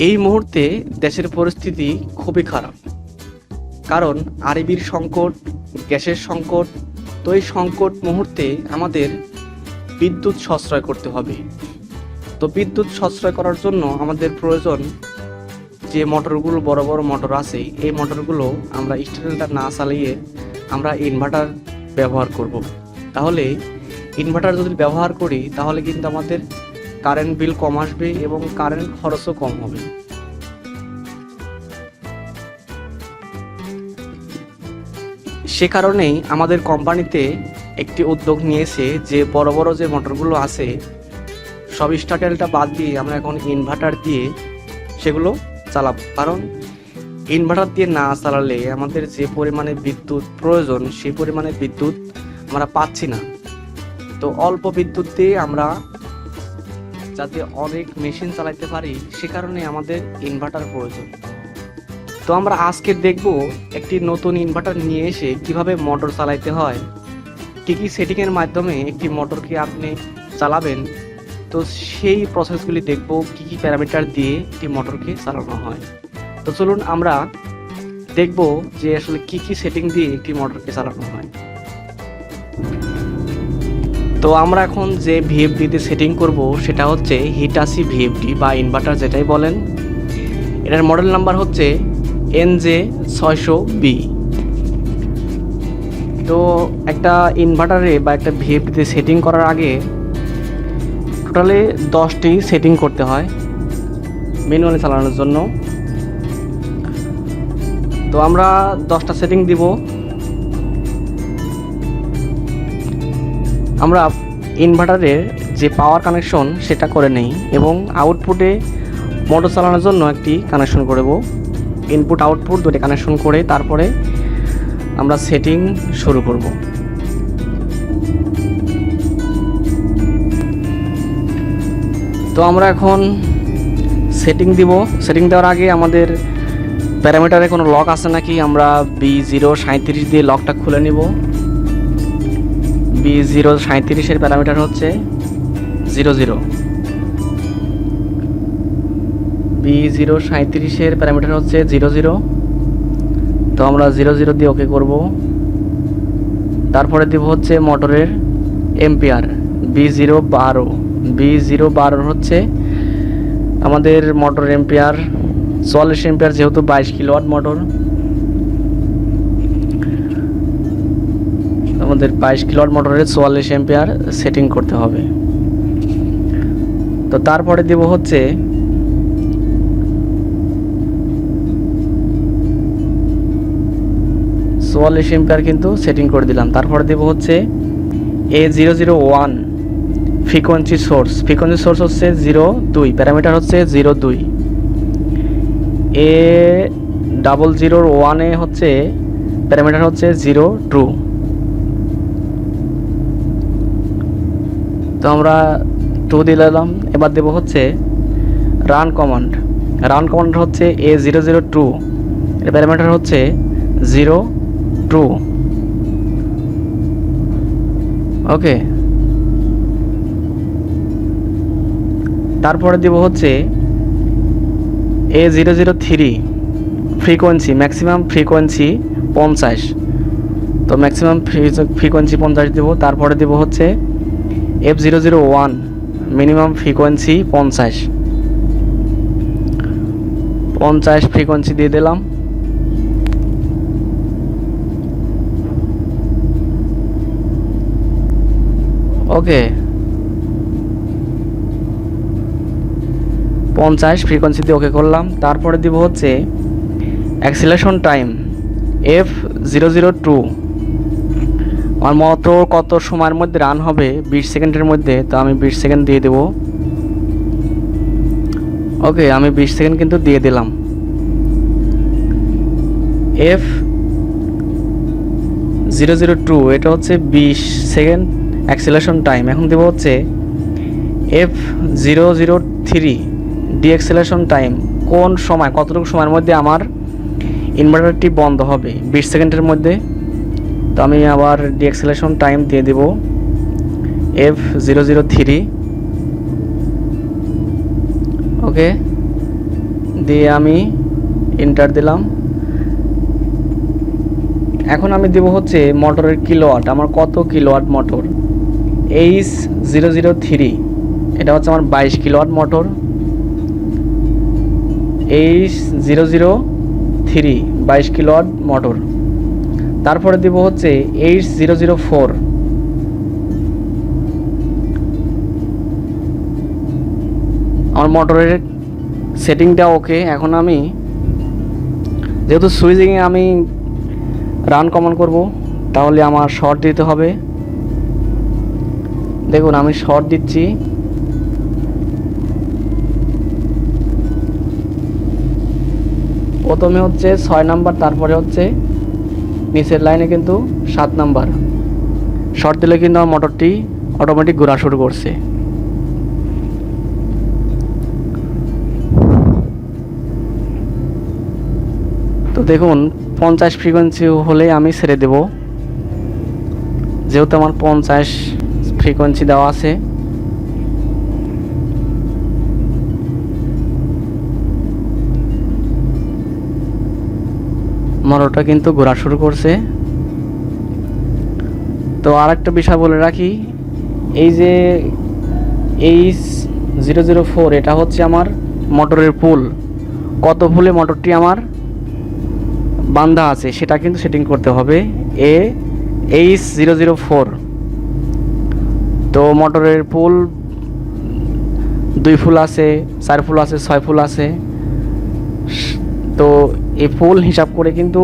এই মুহূর্তে দেশের পরিস্থিতি খুবই খারাপ, কারণ আরবির সংকট, গ্যাসের সংকট। তো এই সংকট মুহূর্তে আমাদের বিদ্যুৎ সাশ্রয় করতে হবে। তো বিদ্যুৎ সাশ্রয় করার জন্য আমাদের প্রয়োজন যে মোটরগুলো, বড় বড় মোটর আছে, এই মোটরগুলো আমরা স্টার্টার না চালিয়ে আমরা ইনভার্টার ব্যবহার করব। তাহলে ইনভার্টার যদি ব্যবহার করি তাহলে কিন্তু আমাদের কারেন্ট বিল কম আসবে এবং কারেন্ট খরচও কম হবে। সে কারণেই আমাদের কোম্পানিতে একটি উদ্যোগ নিয়েছে যে বড় বড় যে মোটরগুলো আছে সব স্টার্টারটা বাদ দিয়ে আমরা এখন ইনভার্টার দিয়ে সেগুলো চালাবো। কারণ ইনভার্টার দিয়ে না চালালে আমাদের যে পরিমাণে বিদ্যুৎ প্রয়োজন সেই পরিমাণে বিদ্যুৎ আমরা পাচ্ছি না। তো অল্প বিদ্যুৎ দিয়ে আমরা যাতে অনেক মেশিন চালাতে পারি সে কারণে আমাদের ইনভার্টার প্রয়োজন। তো আমরা আজকে দেখব একটি নতুন ইনভার্টার নিয়ে এসে কিভাবে মোটর চালাতে হয়, কী কী সেটিংয়ের মাধ্যমে একটি মোটরকে আপনি চালাবেন। তো সেই প্রসেসগুলি দেখব, কী কী প্যারামিটার দিয়ে একটি মোটরকে চালানো হয়। তো চলুন আমরা দেখব যে আসলে কী কী সেটিং দিয়ে একটি মোটরকে চালানো হয়। তো আমরা এখন যে ভিএফডিতে সেটিং করব সেটা হচ্ছে হিটাচি ভিএফডি বা ইনভার্টার যেটাই বলেন। এটার মডেল নাম্বার হচ্ছে nj600b। তো একটা ইনভার্টারে বা একটা ভিএফডিতে সেটিং করার আগে টোটালি 10টি সেটিং করতে হয় ম্যানুয়ালি চালানোর জন্য। তো আমরা 10টা সেটিং দিব। আমরা ইনভার্টারের যে পাওয়ার কানেকশন সেটা করে নেই এবং আউটপুটে মোটর চালানোর জন্য একটি কানেকশন করব। ইনপুট আউটপুট দুটো কানেকশন করে তারপরে আমরা সেটিং শুরু করব। তো আমরা এখন সেটিং দিব। সেটিং দেওয়ার আগে আমাদের প্যারামিটারে কোনো লক আছে নাকি আমরা B037 দিয়ে লকটা খুলে নিব। B037 প্যারামিটার হচ্ছে 00। B037 প্যারামিটার হচ্ছে 00। তো আমরা 00 দিয়ে ওকে করব। তারপরে দিব হচ্ছে মোটরের এম্পিয়ার B012। B012 হচ্ছে আমাদের মোটর এম্পিয়ার 44 এম্পিয়ার, যেহেতু 22 কিলোওয়াট মোটর আমাদের 22 কিলোওয়াট মোটরের 44 এম্পিয়ার সেটিং করতে হবে। তো তারপরে দিব হচ্ছে এম্পিয়ার কিন্তু সেটিং করে দিলাম। তারপরে দেব হচ্ছে A001 frequency source. Frequency source হচ্ছে 02, প্যারামিটার হচ্ছে 02। A001 হচ্ছে প্যারামিটার হচ্ছে 02। তো আমরা 2 দিয়ে দিলাম। এবার দেব হচ্ছে রান কমান্ড। রান কমান্ড হচ্ছে A002, এর প্যারামিটার হচ্ছে 02। ওকে, তারপরে দেব হচ্ছে A003 ফ্রিকোয়েন্সি, ম্যাক্সিমাম ফ্রিকোয়েন্সি 50। তো ম্যাক্সিমাম ফ্রিকোয়েন্সি 50 দেব। তারপরে দেব হচ্ছে F001 মিনিমাম ফ্রিকোয়েন্সি 50 ফ্রিকোয়েন্সি দিয়ে দিলাম। ওকে, 50 ফ্রিকোয়েন্সি দিয়ে ওকে করলাম। তারপরে দিব হচ্ছে অ্যাক্সিলারেশন টাইম F002। আমার মোটর কত সময়ের মধ্যে রান হবে, 20 সেকেন্ডের মধ্যে। তো আমি 20 সেকেন্ড দিয়ে দেব। ওকে, আমি 20 সেকেন্ড কিন্তু দিয়ে দিলাম। F002 এটা হচ্ছে 20 সেকেন্ড অ্যাক্সিলারেশন টাইম। এখন দেব হচ্ছে F003 ডিঅ্যাক্সিলারেশন টাইম, কোন সময়, কতটুকু সময়ের মধ্যে আমার ইনভার্টারটি বন্ধ হবে, 20 সেকেন্ডের মধ্যে। তো আমি আবার ডিঅ্যাক্সিলারেশন টাইম দিয়ে দেব F003। ওকে, দিয়ে আমি এন্টার দিলাম। এখন আমি দেব হচ্ছে মোটরের কিলোওয়াট, আমার কত কিলোওয়াট মোটর। H003, এটা হচ্ছে আমার 22 kilowatt motor. H003 22 kilowatt motor. তারপরে দেব হচ্ছে H004, আমার মোটরের সেটিংটা ওকে। এখন আমি যেহেতু সুইচিংয়ে আমি রান কমান্ড করব, তাহলে আমার শর্ট দিতে হবে। দেখুন আমি শর্ট দিচ্ছি। প্রথমে হচ্ছে 6 নাম্বার, তারপরে হচ্ছে নিচের লাইনে কিন্তু 7 নাম্বার। শর্ট দিলে কিন্তু আমার মোটরটি অটোমেটিক ঘোরা শুরু করছে। তো দেখুন 50 ফ্রিকোয়েন্সি হলে আমি ছেড়ে দেব, যেহেতু আমার 50 ফ্রিকোয়েন্সি দেওয়া আছে। মোটরটা কিন্তু ঘোরা শুরু করছে। তো আরেকটা বিষয় বলে রাখি, এই যে H004 এটা হচ্ছে আমার মোটরের পুল, কত পুলে মোটরটি আমার বান্ধা আছে সেটা কিন্তু সেটিং করতে হবে। H004, তো মোটরের পুল 2 ফুল আছে, 4 ফুল আছে, 6 ফুল আছে। তো এই ফুল হিসাব করে কিন্তু